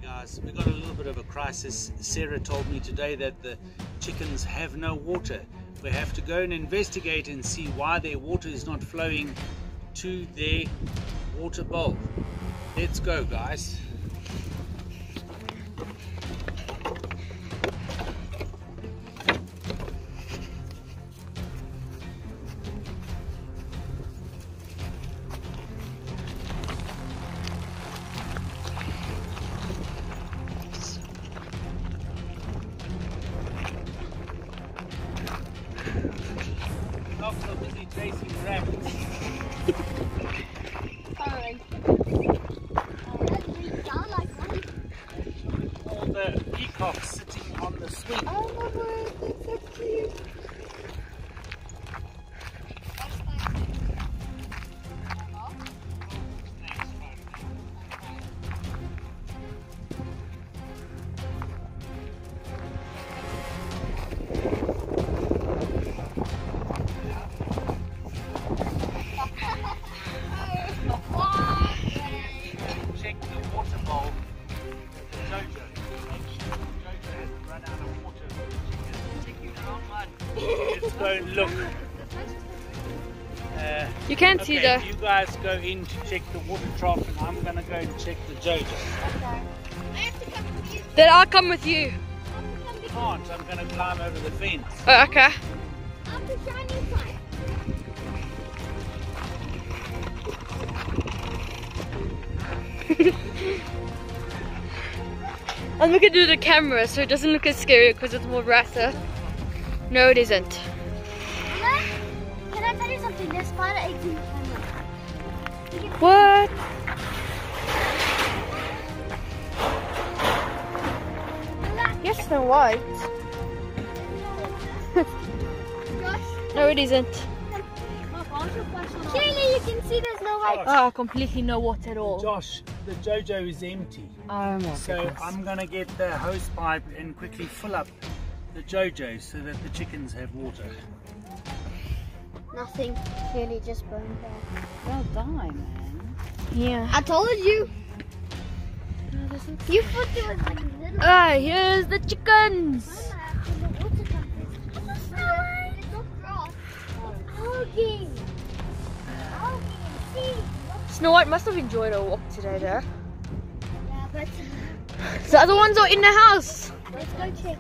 Guys, we got a little bit of a crisis. Sarah told me today that the chickens have no water. We have to go and investigate and see why their water is not flowing to their water bowl. Let's go, guys. Dogs are busy chasing rabbits. All the peacocks sitting on the swing. Oh my word, that's so cute. Let's go and look. You can't see the... You guys go in to check the water trough and I'm going to go and check the Jojo. Okay. I have to come with you. Then I'll come with you. I can't, I'm going to climb over the fence. Oh, okay. I'm the shiny side. I'm looking through the camera so it doesn't look as scary because it's more brighter. No, it isn't. Mama, can I tell you something? There's spider eggs in the camera. What? Yes, Snow White. Josh, No, it isn't. clearly you can see there's no white. Oh, completely no water at all. Josh, the Jojo is empty. Oh my So goodness. I'm going to get the hose pipe and quickly fill up the Jojo so that the chickens have water. Nothing. Clearly just burned there. Well done, man. Yeah. I told you. You thought there was like a little. Ah, here's the chickens. Snow White must have enjoyed her walk today though. Yeah, but The other ones are in the house. let's go check.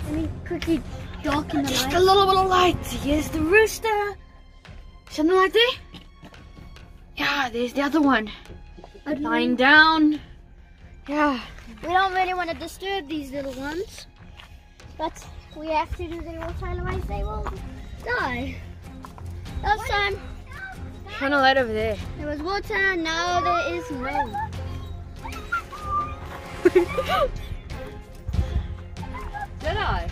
Let me quickly darken the Just light. a little bit of light. Here's the rooster. Something like that. Yeah, there's the other one. Lying down. Yeah. We don't really want to disturb these little ones, but we have to do their water, otherwise they will die. Last time Shine a light over there. there was water, now there is no. Did I?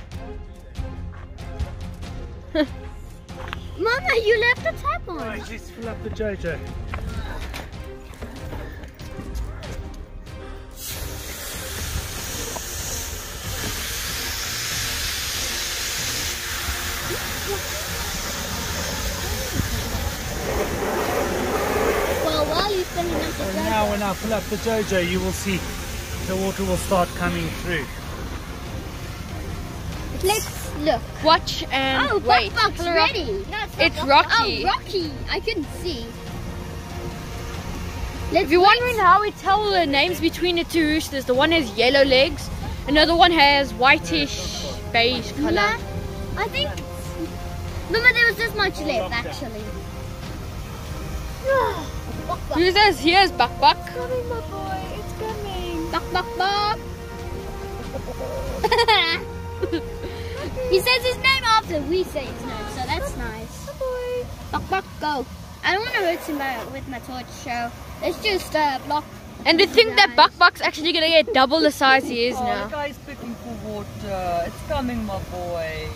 Mama, you left the tap on. Right, let's fill up the Jojo. Well, while you're filling up the So Jojo, now when I fill up the Jojo, you will see the water will start coming through. let's look. Watch and Oh, wait. Buckbuck's Hello, ready. No, It's not Rocky. Oh, Rocky. I couldn't see. If you're wondering how we tell the names between the two roosters, the one has yellow legs, another one has whitish beige color. Mama, I think. Mama, there was this much left actually. Buck, Who's this? Here's Buck Buck. coming, my boy. It's coming. Buck, buck, buck. He says his name after we say his name, so that's nice. Buck, buck, go. I don't want to hurt him with my torch, so let's just block. And to think that Buck Buck's actually gonna get double the size he is Oh, the now. guy's picking for water. It's coming, my boy.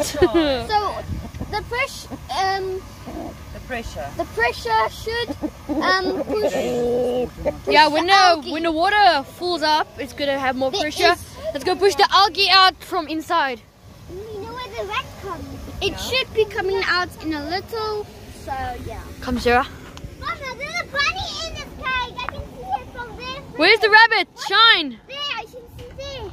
So the pressure should push. Yeah, when algae. the water fills up, it's gonna have more There pressure. is- Let's go push the algae out from inside. You know where the rat comes? It should be coming out in a little. So yeah. Come, Sarah. Mama, there's a bunny in this cage. I can see it from there. Where's the rabbit? Shine. There, I can see there.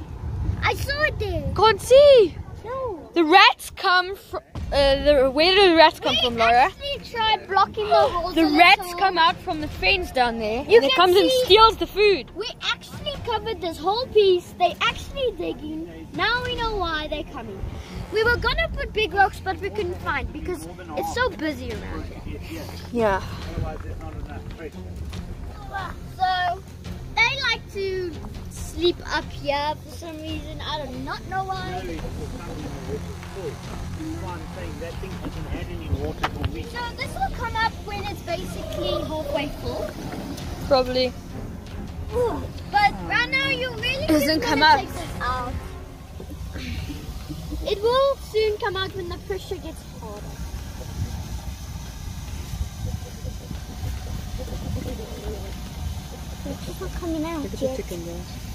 I saw it there. Can't see. No. The rats come from. Where do the rats come from, Laura? Actually tried blocking the holes. The a rats little. come out from the fence down there. You and it can comes and see- steals the food. We actually covered this whole piece. They actually digging. Now we know why they're coming. We were gonna put big rocks, but we couldn't find because it's so busy around here. Yeah. Otherwise, there's not enough pressure. So they like to sleep up here for some reason. I do not know why. One thing, that thing hasn't had any water for weeks. So this will come up when it's basically halfway full. Probably. But right now you really Doesn't just come wanna up. take this out. It will soon come out when the pressure gets harder. It's not coming out yet.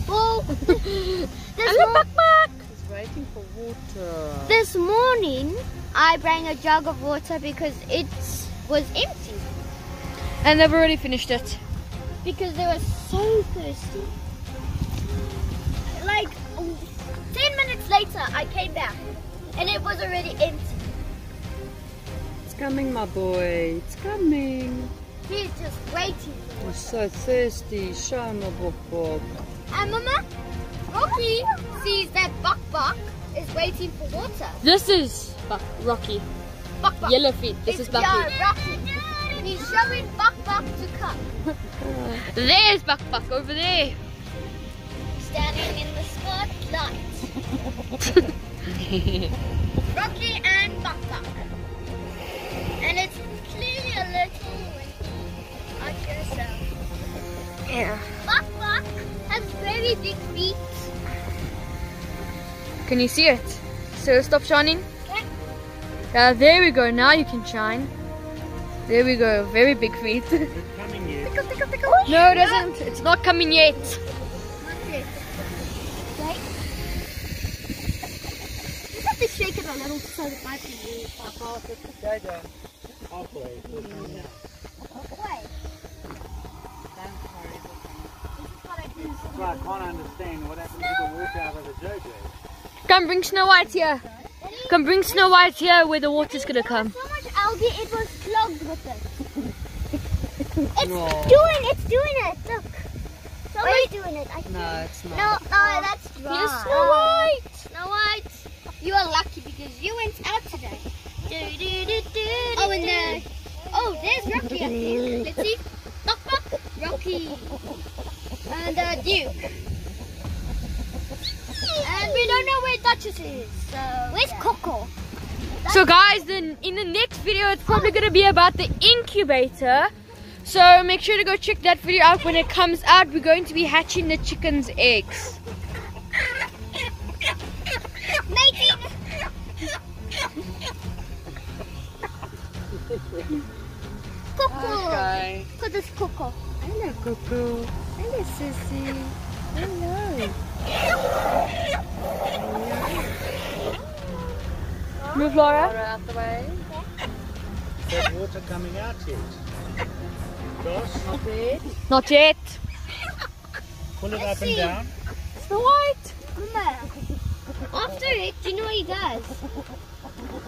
Well, It's waiting for water. this morning I brought a jug of water because it was empty. And they've already finished it. Because they were so thirsty. Like 10 minutes later, I came back and it was already empty. It's coming, my boy. It's coming. He's just waiting. I'm so thirsty. Show my book. And Mama, Rocky sees that Buck Buck is waiting for water. This is Rocky. Buck Buck. Yellow feet. This is Bucky. Yeah, Rocky. He's showing Buck Buck to come. There's Buck Buck over there. Standing in the spotlight. Rocky and Buck Buck. And it's clearly a little windy. Like yourself. Yeah. Buck Buck has very big feet. Can you see it? So stop shining. Okay. There we go. Now you can shine. There we go. Very big feet. It's coming here. Tickle, tickle, tickle. No, it doesn't. It's not coming yet. Not yet. Okay. Just have to shake it a little so it might be really far. Halfway. It's coming out. Wait. This is what I do. That's why I can't understand what happened to the water out of the JoJo. Come bring Snow White here. Come bring Snow White here where the water's gonna come. So much algae, it was clogged with it. It's No. doing it. Look. Someone's doing it. I think. No, it's not. No, that's dry. Here's Snow White. Snow White. You are lucky because you went out today. Oh, and there's Rocky. I think. Let's see. Buck, Buck, Rocky, and Duke. And we don't know where Duchess is. So where's Coco? So guys, then in the next video, it's probably gonna be about the incubator. So make sure to go check that video out. When it comes out, we're going to be hatching the chickens' eggs. Mating. Coco. Okay. Look at this Coco. Hello, Cuckoo. Hello, Sissy. Hello. Move, Laura. Water out the way. Is that water coming out yet? Josh, Not there. Not yet. pull it Let's up and see. down. Snow White. Mama. After it, do you know what he does?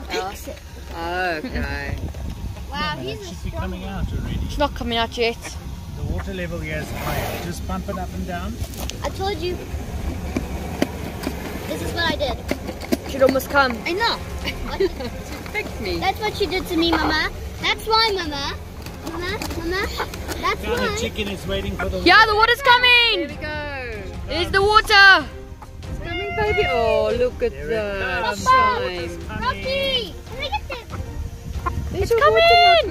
Picks it. Okay. Wow, he's It a should be strong coming out already. It's not coming out yet. The water level here is higher. Just pump it up and down. I told you. This is what I did. Should almost come. I know. Pick me. That's what you did to me, Mama. That's why, Mama. Mama. That's Now the why. chicken is waiting for the water. Yeah, the water's Here coming. we go. There's the water. It's coming, baby. Oh, look at There it the comes. shine. Rocky. Let me get this. It's coming.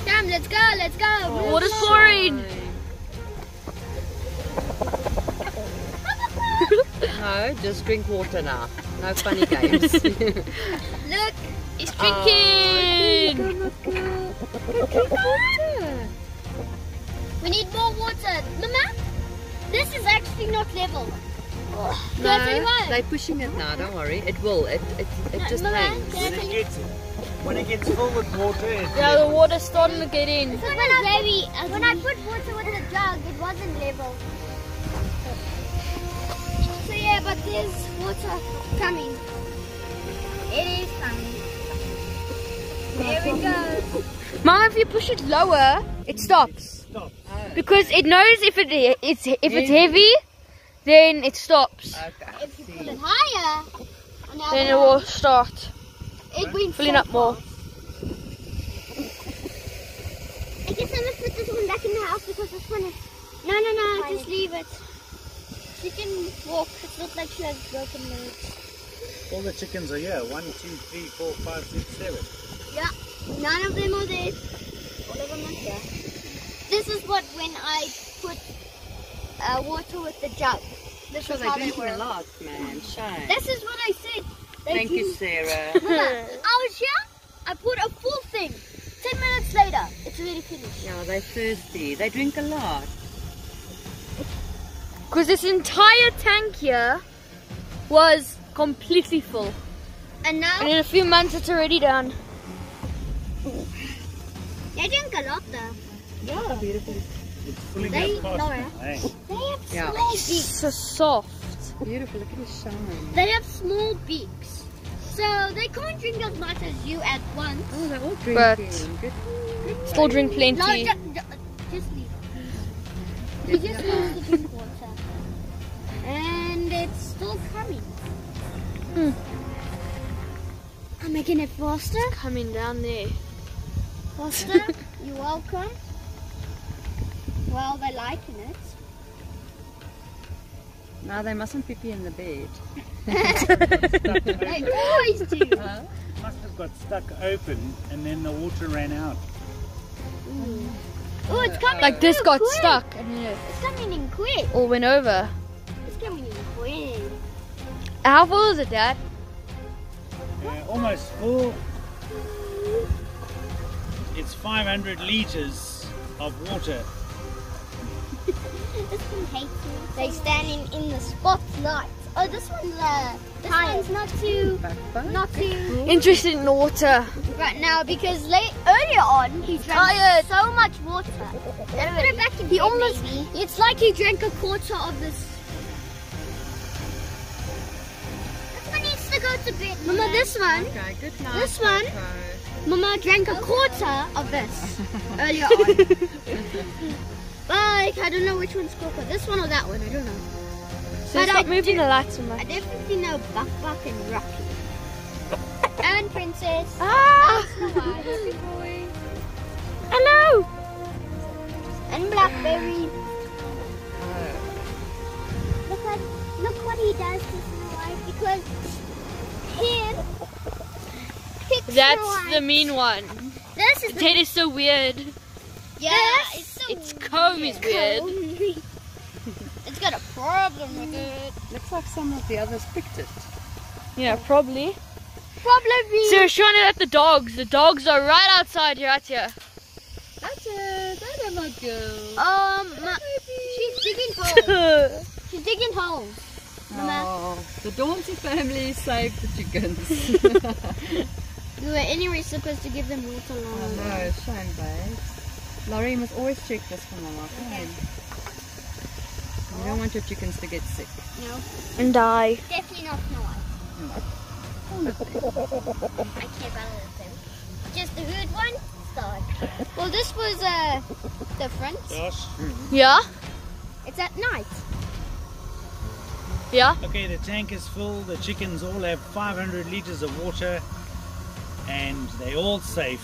Damn, let's go. Let's go. Water's pouring. No, just drink water now. No funny games. Look. It's drinking. Drink water. We need more water. Mama, this is actually not level. Can I tell you No, why? they're pushing it now. Don't worry. It will. It just Mama, hangs. can I When tell it you? gets it. When it gets full with water, Yeah, the water's starting to get in. When I put water with the jug, it wasn't level. So yeah, but there's water coming. It is coming. There it goes. Mom, if you push it lower, it stops. Stop. Because it knows if it's heavy, then it stops. Okay. If you put it higher, Then it will start it went filling so up more. fast. I guess I must put this one back in the house because this one is... No, just leave it. She can walk. It looks like she has broken legs. All the chickens are here. 1, 2, 3, 4, 5, 6, 7. Yeah, none of them are there. All of them are here. This is what when I put water with the jug. This So is they're how they drinking a work. lot, man. Shame. This is what I said. They Thank you, drink- Sarah. Mama, I was here. I put a full thing. 10 minutes later, it's already finished. Yeah, they're thirsty. They drink a lot. Because this entire tank here was completely full. And now And in a few months it's already done. they drink a lot though. Yeah, beautiful. It's filling They- up fast. Laura. Hey. They have Yeah. small beaks. So soft. Beautiful. Look at the shine. They have small beaks. So they can't drink as much as you at once. Oh, they're all drinking. But- Good. Still drink plenty. No, just leave. He just wants to drink water. And it's still coming. Hmm. I'm making it faster. Coming down there. Faster. You're welcome. Well, they're liking it. No, they mustn't pee in the bed. They always do. Huh? Must have got stuck open and then the water ran out. Oh, it's coming Like this in got quick. stuck and then it It's coming in quick. all went over. It's coming in quick. How full is it, Dad? Almost full. It's 500 liters of water. This one hates me. They're standing in the spotlight. Oh, this one's one's not too Interested in water. right now because earlier on he drank so much water. Put it back in. He almost. It's like he drank a quarter of this. This one needs to go to bed. Mama, this one. Okay, good night. This one? Coco. Mama drank a quarter of this earlier on. Like, I don't know which one's Coco. This one or that one, I don't know. So But stop I moving do- the lights so I much. definitely know Buck Buck and Rocky. And Princess. Ah! And Snow White. Hello! And Blackberry. Oh. Look what he does to Snow White because him picks Snow That's White. the mean one. This is Its head is so weird. it's so Its comb is weird. It's got a problem with it. Looks like some of the others picked it. Yeah, probably. Probably. So we're showing it at the dogs. The dogs are right outside here, right here. That's it. There my girl. She's digging holes. She's digging holes. Mama. Oh, the Dauncey family saved the chickens. We were anyway supposed to give them water I long. know, shame, babe. Laurie, you must always check this for Mama. Come on. You don't want your chickens to get sick. No, And die. definitely not Snow White. I care about all of them. Just the hood one, start. Well, this was different. Josh. Yeah? It's at night. Yeah? Okay, the tank is full. The chickens all have 500 liters of water and they're all safe.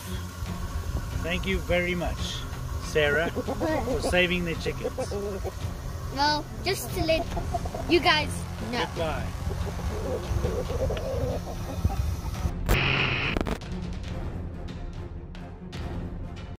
Thank you very much, Sarah, for saving the chickens. Well, just to let you guys know. Goodbye.